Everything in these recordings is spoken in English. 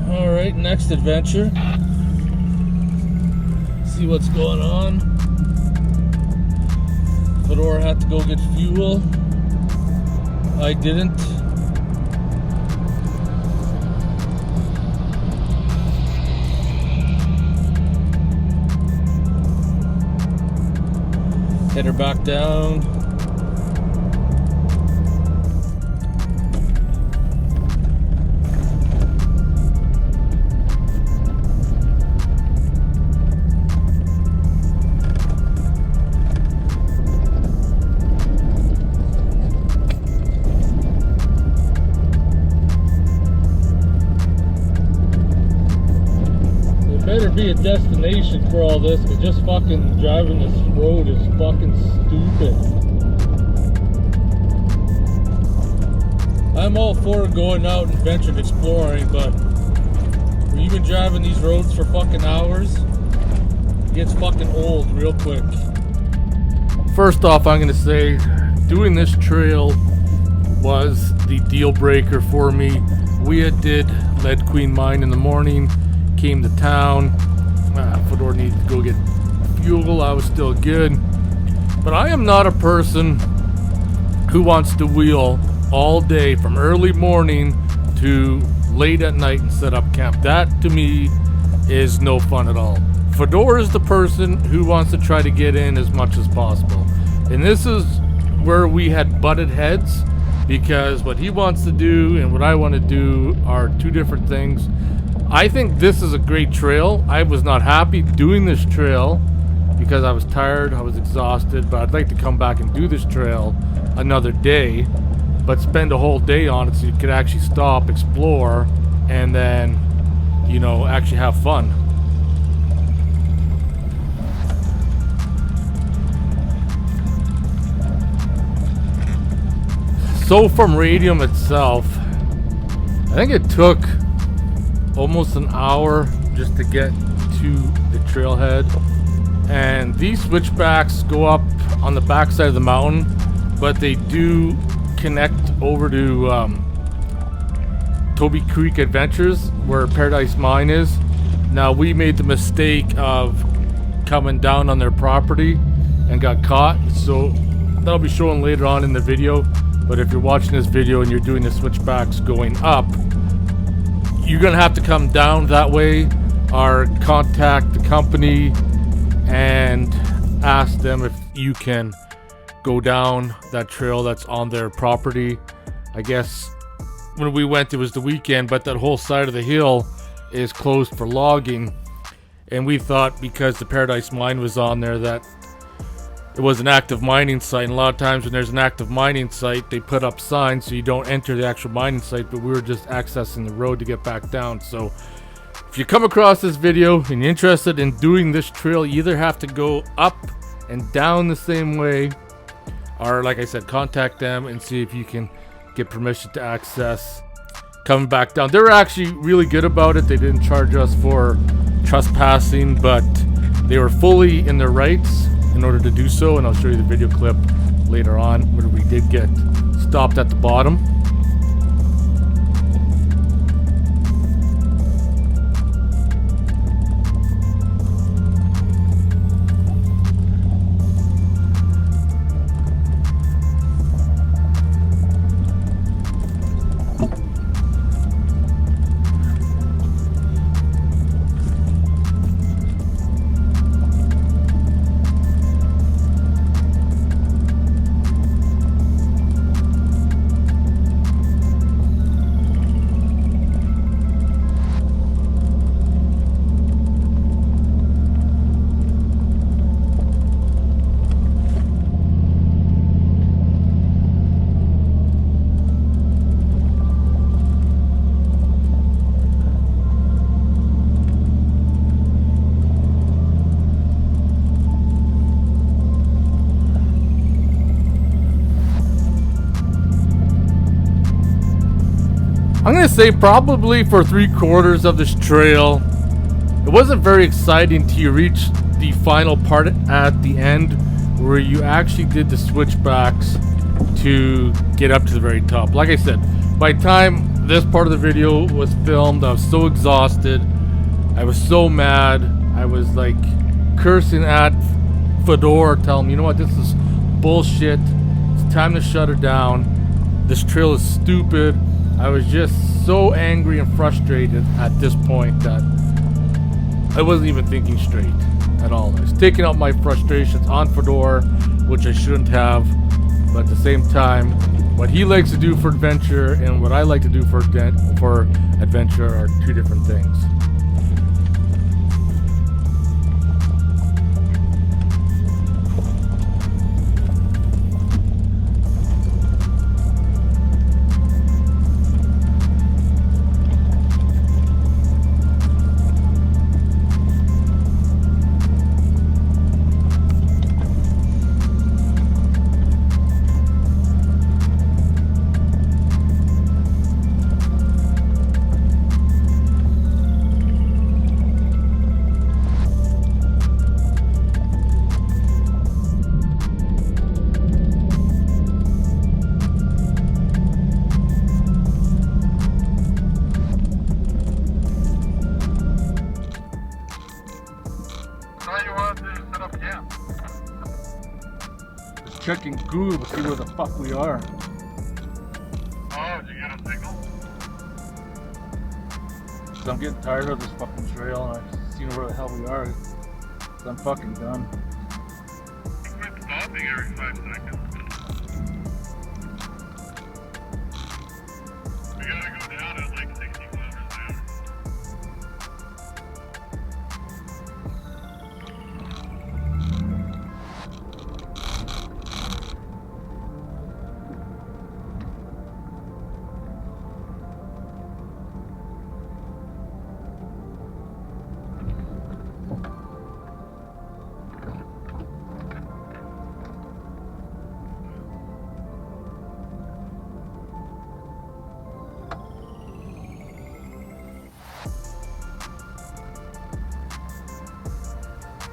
Alright, next adventure. See what's going on. Fedora had to go get fuel. I didn't. Head her back down. Better be a destination for all this, because just fucking driving this road is fucking stupid. I'm all for going out and venturing exploring, but when you've been driving these roads for fucking hours, it gets fucking old real quick. First off, I'm gonna say doing this trail was the deal breaker for me. We did Lead Queen Mine in the morning. Came to town. Fedora needed to go get fuel. I was still good. But I am not a person who wants to wheel all day from early morning to late at night and set up camp. That to me is no fun at all. Fedora is the person who wants to try to get in as much as possible. And this is where we had butted heads, because what he wants to do and what I want to do are two different things. I think this is a great trail. I was not happy doing this trail because I was tired, I was exhausted, but I'd like to come back and do this trail another day, but spend a whole day on it so you could actually stop, explore, and then, you know, actually have fun. So from Radium itself, I think it took almost an hour just to get to the trailhead, and these switchbacks go up on the backside of the mountain, but they do connect over to Toby Creek Adventures where Paradise Mine is. Now we made the mistake of coming down on their property and got caught, so that'll be shown later on in the video. But if you're watching this video and you're doing the switchbacks going up, you're gonna have to come down that way or contact the company and ask them if you can go down that trail that's on their property. I guess when we went, it was the weekend, but that whole side of the hill is closed for logging, and we thought because the Paradise Mine was on there that it was an active mining site. And a lot of times when there's an active mining site, they put up signs so you don't enter the actual mining site, but we were just accessing the road to get back down. So if you come across this video and you're interested in doing this trail, you either have to go up and down the same way, or like I said, contact them and see if you can get permission to access coming back down. They were actually really good about it. They didn't charge us for trespassing, but they were fully in their rights in order to do so, and I'll show you the video clip later on where we did get stopped at the bottom. I'm gonna say probably for 3/4 of this trail, it wasn't very exciting till you reach the final part at the end where you actually did the switchbacks to get up to the very top. Like I said, by the time this part of the video was filmed, I was so exhausted. I was so mad. I was like cursing at Fedor, telling him, you know what, this is bullshit. It's time to shut her down. This trail is stupid. I was just so angry and frustrated at this point that I wasn't even thinking straight at all. I was taking out my frustrations on Fedor, which I shouldn't have. But at the same time, what he likes to do for adventure and what I like to do for adventure are two different things. Checking Google to see where the fuck we are. Oh, did you get a signal? So I'm getting tired of this fucking trail and I've seen where the hell we are. So I'm fucking done. You quit stopping every 5 seconds. We gotta go down at like 60 kilometers an hour.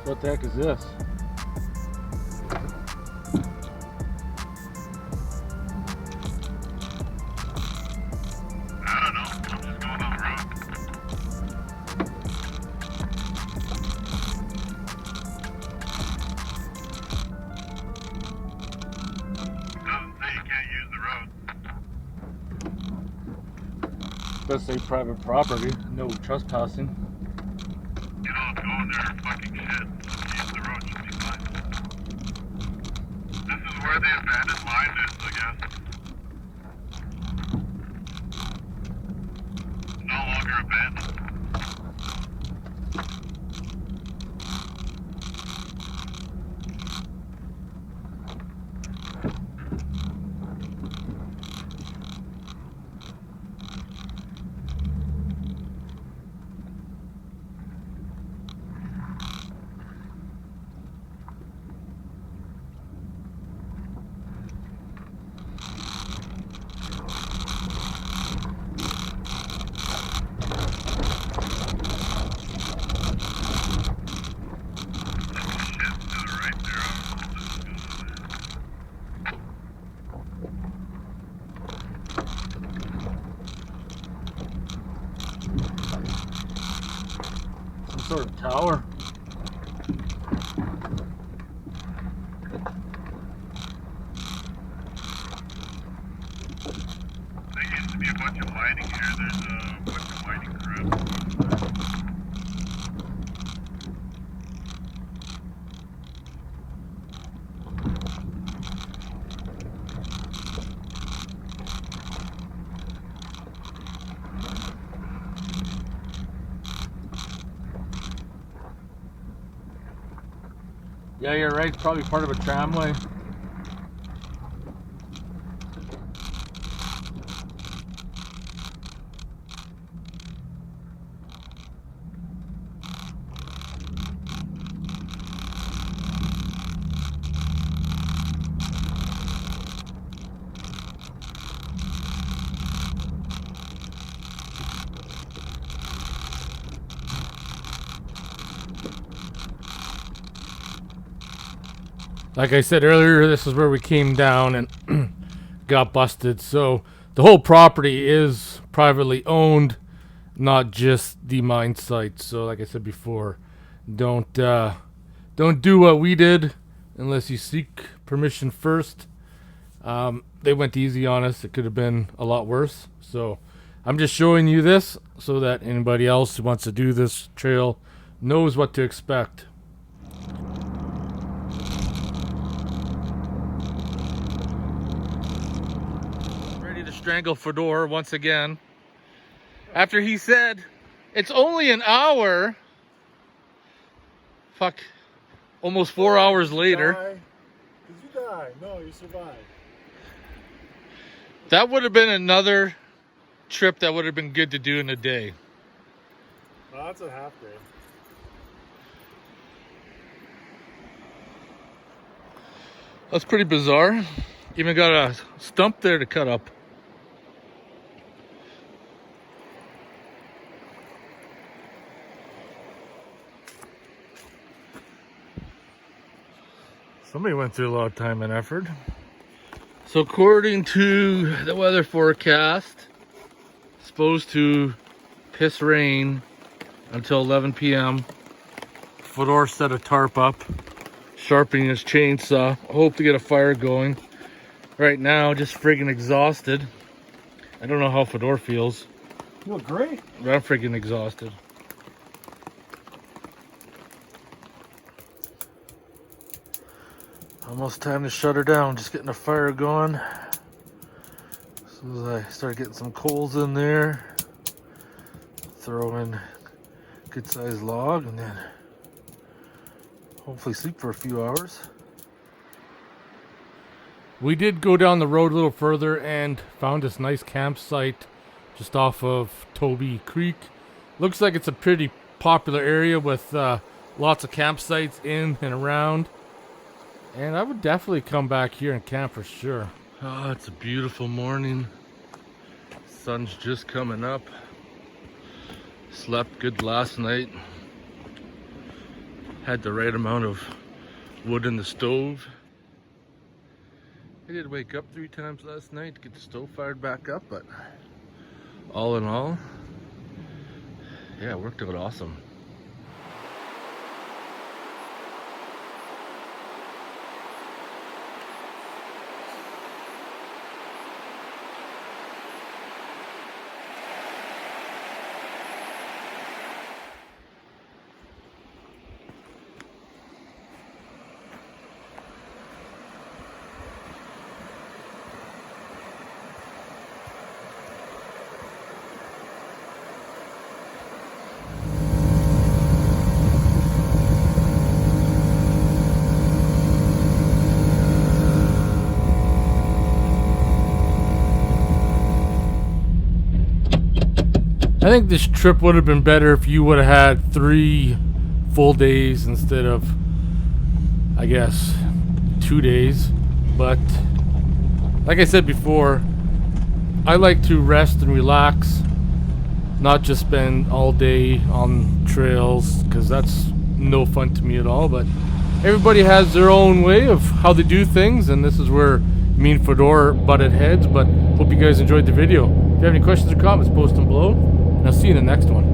What the heck is this? I don't know. I'm just going on the road. It doesn't say you can't use the road. It does say private property, no trespassing. You don't go in there fucking shit. Use the road, should be fine. This is where the abandoned mine is, I guess. No longer abandoned. Some sort of tower. There used to be a bunch of mining here. There's a bunch of mining crap. Yeah, you're right. It's probably part of a tramway. Like I said earlier, this is where we came down and got busted. So the whole property is privately owned, not just the mine site. So like I said before, don't do what we did unless you seek permission first. They went easy on us. It could have been a lot worse. So I'm just showing you this so that anybody else who wants to do this trail knows what to expect. Ready to strangle Fedor once again. After he said, it's only an hour. Fuck. Almost 4 hours later. Did you die? No, you survived. That would have been another trip that would have been good to do in a day. Well, that's a half day. That's pretty bizarre. Even got a stump there to cut up. Somebody went through a lot of time and effort. So according to the weather forecast, it's supposed to piss rain until 11 p.m. Fedor set a tarp up, sharpening his chainsaw. Hope to get a fire going. Right now, just friggin' exhausted. I don't know how Fedor feels. You look great. But I'm friggin' exhausted. Almost time to shut her down. Just getting a fire going. As soon as I start getting some coals in there, throw in a good sized log and then hopefully sleep for a few hours. We did go down the road a little further and found this nice campsite just off of Toby Creek. Looks like it's a pretty popular area with lots of campsites in and around. And I would definitely come back here and camp for sure. Oh, it's a beautiful morning. Sun's just coming up. Slept good last night. Had the right amount of wood in the stove. I did wake up 3 times last night to get the stove fired back up, but all in all, yeah, it worked out awesome. I think this trip would have been better if you would have had 3 full days instead of, I guess, 2 days. But like I said before, I like to rest and relax, not just spend all day on trails, because that's no fun to me at all. But everybody has their own way of how they do things, and this is where me and Fedor butted heads. But hope you guys enjoyed the video. If you have any questions or comments, post them below. And I'll see you in the next one.